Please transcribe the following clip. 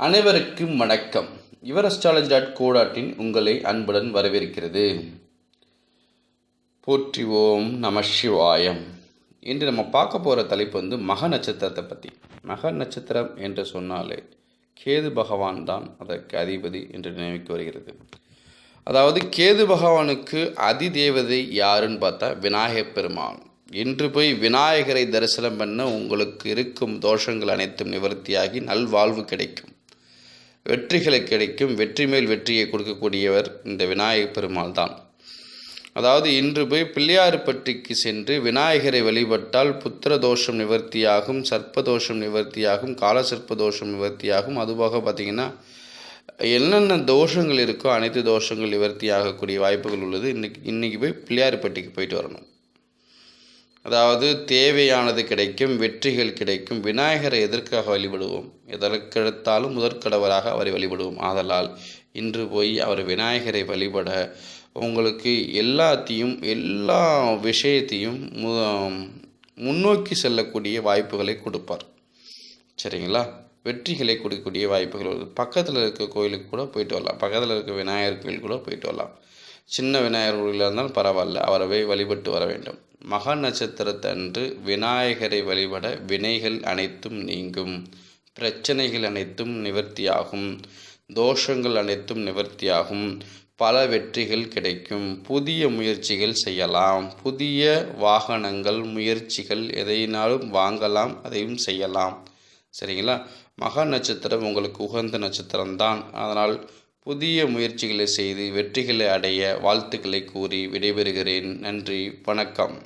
அனைவருக்கும் வணக்கம். யுவர் உங்களை அன்புடன் வரவேற்கிறது. போற்றிவோம் நம சிவாயம். இன்று நம்ம பார்க்க போகிற தலைப்பு மக நட்சத்திரத்தை பற்றி. மக நட்சத்திரம் என்று சொன்னாலே கேது பகவான் தான் அதற்கு அதிபதி என்று நினைவுக்கு வருகிறது. அதாவது கேது பகவானுக்கு அதிதேவதை யாருன்னு பார்த்தா விநாயகப் பெருமான். இன்று போய் விநாயகரை தரிசனம் பண்ண உங்களுக்கு இருக்கும் தோஷங்கள் அனைத்தும் நிவர்த்தியாகி நல்வாழ்வு கிடைக்கும், வெற்றிகளை கிடைக்கும். வெற்றி மேல் வெற்றியை கொடுக்கக்கூடியவர் இந்த விநாயகப் பெருமாள் தான். அதாவது இன்று போய் பிள்ளையார்பட்டிக்கு சென்று விநாயகரை வழிபட்டால் புத்திர தோஷம் நிவர்த்தியாகும், சர்ப்பதோஷம் நிவர்த்தியாகும், காலசர்ப்ப தோஷம் நிவர்த்தியாகும். அதுபோக பார்த்திங்கன்னா என்னென்ன தோஷங்கள் இருக்கோ அனைத்து தோஷங்கள் நிவர்த்தியாகக்கூடிய வாய்ப்புகள் உள்ளது. இன்றைக்கி போய் பிள்ளையார்பட்டிக்கு போயிட்டு வரணும். அதாவது தேவையானது கிடைக்கும், வெற்றிகள் கிடைக்கும். விநாயகரை எதற்காக வழிபடுவோம்? எதற்கெடுத்தாலும் முதற்கடவராக அவரை வழிபடுவோம். ஆதலால் இன்று போய் அவர் விநாயகரை வழிபட உங்களுக்கு எல்லா விஷயத்தையும் முன்னோக்கி செல்லக்கூடிய வாய்ப்புகளை கொடுப்பார். சரிங்களா? வெற்றிகளை கொடுக்கக்கூடிய வாய்ப்புகள் வருது. பக்கத்தில் இருக்க கோயிலுக்கு கூட போயிட்டு வரலாம். பக்கத்தில் இருக்க விநாயகர் கோயில் கூட போயிட்டு வரலாம். சின்ன விநாயகர் கோயிலாக இருந்தாலும் பரவாயில்ல, அவரை வழிபட்டு வர வேண்டும். மக நட்சத்திரத்தன்று விநாயகரை வழிபட வினைகள் அனைத்தும் நீங்கும், பிரச்சனைகள் அனைத்தும் நிவர்த்தியாகும், தோஷங்கள் அனைத்தும் நிவர்த்தியாகும், பல வெற்றிகள் கிடைக்கும். புதிய முயற்சிகள் செய்யலாம், புதிய வாகனங்கள் முயற்சிகள் எதையினாலும் வாங்கலாம், அதையும் செய்யலாம். சரிங்களா? மக நட்சத்திரம் உங்களுக்கு உகந்த நட்சத்திரம்தான். அதனால் புதிய முயற்சிகளை செய்து வெற்றிகளை அடைய வாழ்த்துக்களை கூறி விடைபெறுகிறேன். நன்றி, வணக்கம்.